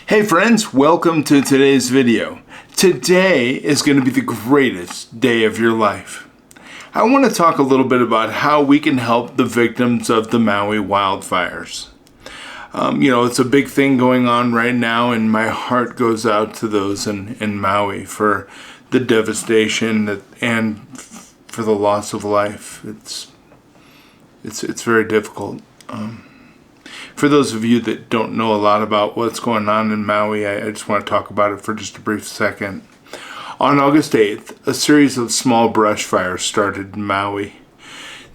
Hey friends, welcome to today's video. Today is going to be the greatest day of your life. I want to talk a little bit about how we can help the victims of the Maui wildfires. It's a big thing going on right now, and my heart goes out to those in Maui for the devastation and for the loss of life. It's very difficult. For those of you that don't know a lot about what's going on in Maui, I just want to talk about it for just a brief second. On August 8th, a series of small brush fires started in Maui.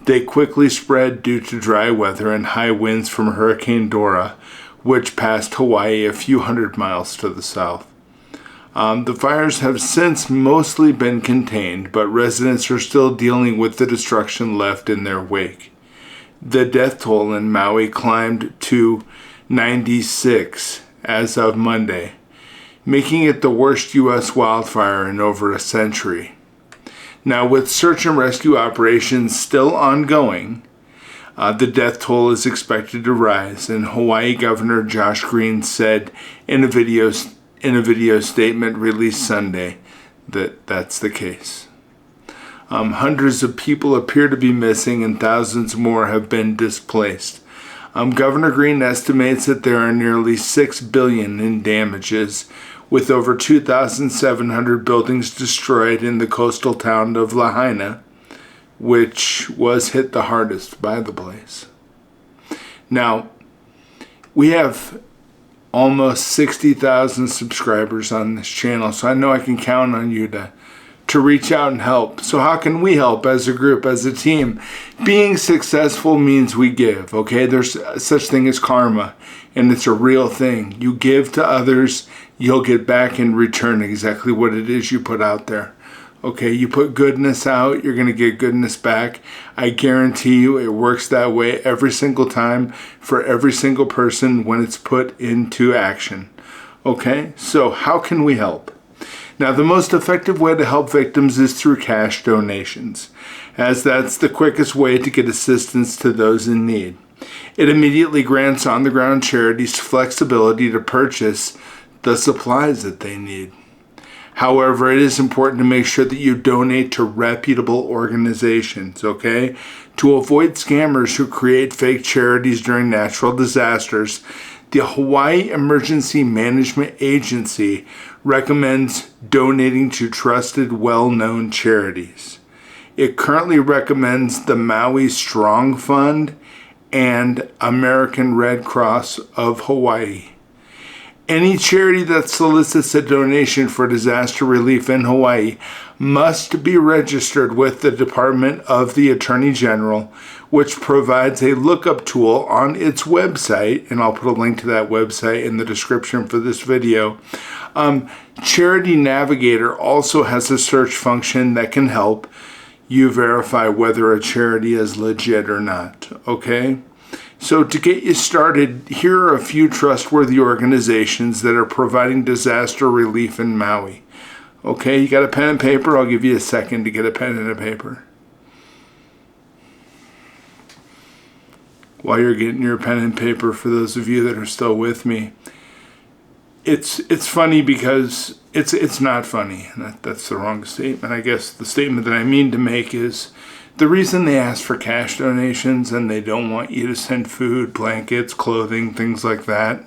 They quickly spread due to dry weather and high winds from Hurricane Dora, which passed Hawaii a few hundred miles to the south. The fires have since mostly been contained, but residents are still dealing with the destruction left in their wake. The death toll in Maui climbed to 96 as of Monday, making it the worst U.S. wildfire in over a century. Now, with search and rescue operations still ongoing, the death toll is expected to rise, and Hawaii Governor Josh Green said in a video statement released Sunday that that's the case. Hundreds of people appear to be missing and thousands more have been displaced. Governor Green estimates that there are nearly $6 billion in damages, with over 2,700 buildings destroyed in the coastal town of Lahaina, which was hit the hardest by the blaze. Now, we have almost 60,000 subscribers on this channel, so I know I can count on you to reach out and help. So how can we help as a group, as a team? Being successful means we give, okay? There's such thing as karma, and it's a real thing. You give to others, you'll get back in return exactly what it is you put out there. Okay, you put goodness out, you're going to get goodness back. I guarantee you it works that way every single time for every single person when it's put into action. Okay, so how can we help? Now, the most effective way to help victims is through cash donations, as that's the quickest way to get assistance to those in need. It immediately grants on-the-ground charities flexibility to purchase the supplies that they need. However, it is important to make sure that you donate to reputable organizations, okay? To avoid scammers who create fake charities during natural disasters, the Hawaii Emergency Management Agency recommends donating to trusted, well-known charities. It currently recommends the Maui Strong Fund and American Red Cross of Hawaii. Any charity that solicits a donation for disaster relief in Hawaii must be registered with the Department of the Attorney General, which provides a lookup tool on its website, and I'll put a link to that website in the description for this video. Charity Navigator also has a search function that can help you verify whether a charity is legit or not, okay? So to get you started, here are a few trustworthy organizations that are providing disaster relief in Maui. Okay, you got a pen and paper? I'll give you a second to get a pen and a paper. While you're getting your pen and paper, for those of you that are still with me, it's funny because it's not funny. That's the wrong statement. I guess the statement that I mean to make is the reason they ask for cash donations and they don't want you to send food, blankets, clothing, things like that.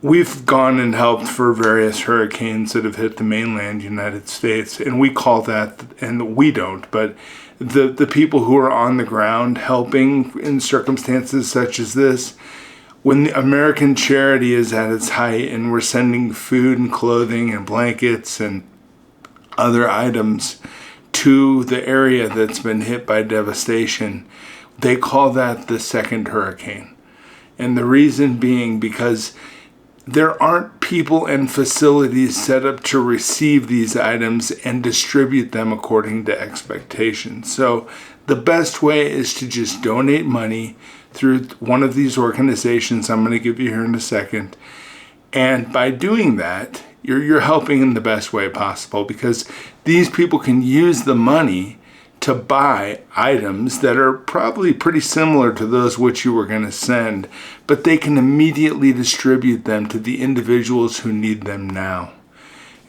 We've gone and helped for various hurricanes that have hit the mainland United States, and we call that, and we don't, but the people who are on the ground helping in circumstances such as this, when the American charity is at its height and we're sending food and clothing and blankets and other items to the area that's been hit by devastation, they call that the second hurricane. And the reason being because there aren't people and facilities set up to receive these items and distribute them according to expectations. So the best way is to just donate money through one of these organizations I'm going to give you here in a second. And by doing that, you're helping in the best way possible, because these people can use the money to buy items that are probably pretty similar to those which you were going to send, but they can immediately distribute them to the individuals who need them now.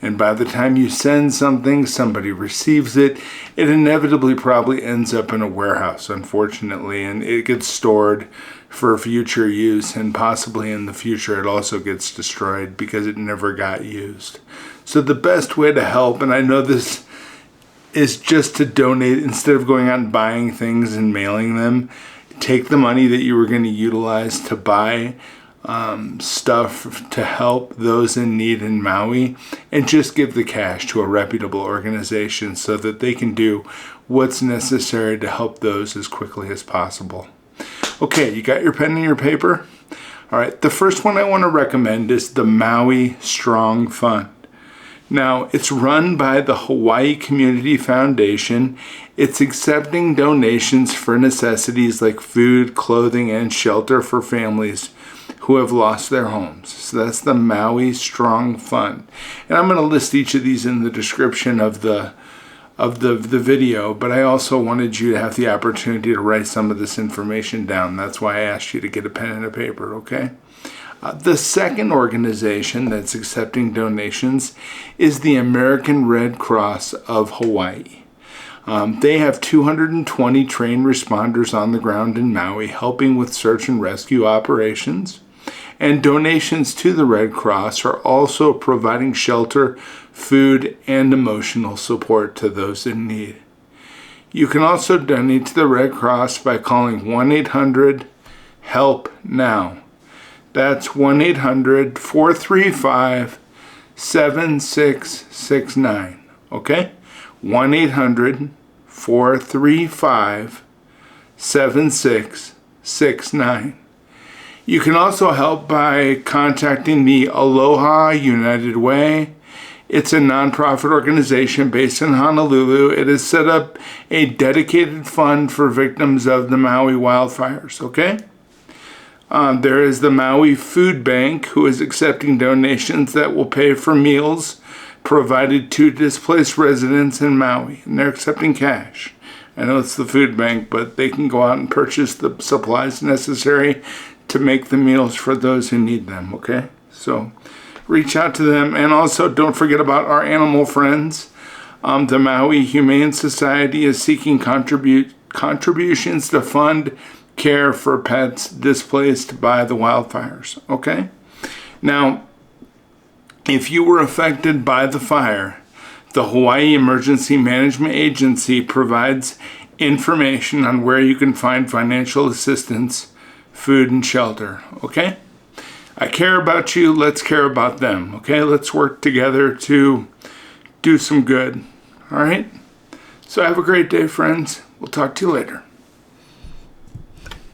And by the time you send something, somebody receives it, it inevitably probably ends up in a warehouse, unfortunately, and it gets stored for future use, and possibly in the future it also gets destroyed because it never got used. So the best way to help, and I know this is just to donate instead of going out and buying things and mailing them, take the money that you were going to utilize to buy stuff to help those in need in Maui, and just give the cash to a reputable organization so that they can do what's necessary to help those as quickly as possible. Okay, you got your pen and your paper? All right, the first one I want to recommend is the Maui Strong Fund. Now, it's run by the Hawaii Community Foundation. It's accepting donations for necessities like food, clothing, and shelter for families who have lost their homes. So that's the Maui Strong Fund. And I'm going to list each of these in the description of the video, but I also wanted you to have the opportunity to write some of this information down. That's why I asked you to get a pen and a paper, okay? The second organization that's accepting donations is the American Red Cross of Hawaii. They have 220 trained responders on the ground in Maui helping with search and rescue operations. And donations to the Red Cross are also providing shelter, food, and emotional support to those in need. You can also donate to the Red Cross by calling 1-800-HELP-NOW. That's 1-800-435-7669. Okay? 1-800-435-7669. You can also help by contacting the Aloha United Way. It's a nonprofit organization based in Honolulu. It has set up a dedicated fund for victims of the Maui wildfires, okay? There is the Maui Food Bank, who is accepting donations that will pay for meals provided to displaced residents in Maui, and they're accepting cash. I know it's the food bank, but they can go out and purchase the supplies necessary to make the meals for those who need them, okay? So reach out to them, and also don't forget about our animal friends. The Maui Humane Society is seeking contributions to fund care for pets displaced by the wildfires, okay? Now, if you were affected by the fire, the Hawaii Emergency Management Agency provides information on where you can find financial assistance, food, and shelter, okay? I care about you, let's care about them, okay? Let's work together to do some good, all right? So have a great day, friends. We'll talk to you later.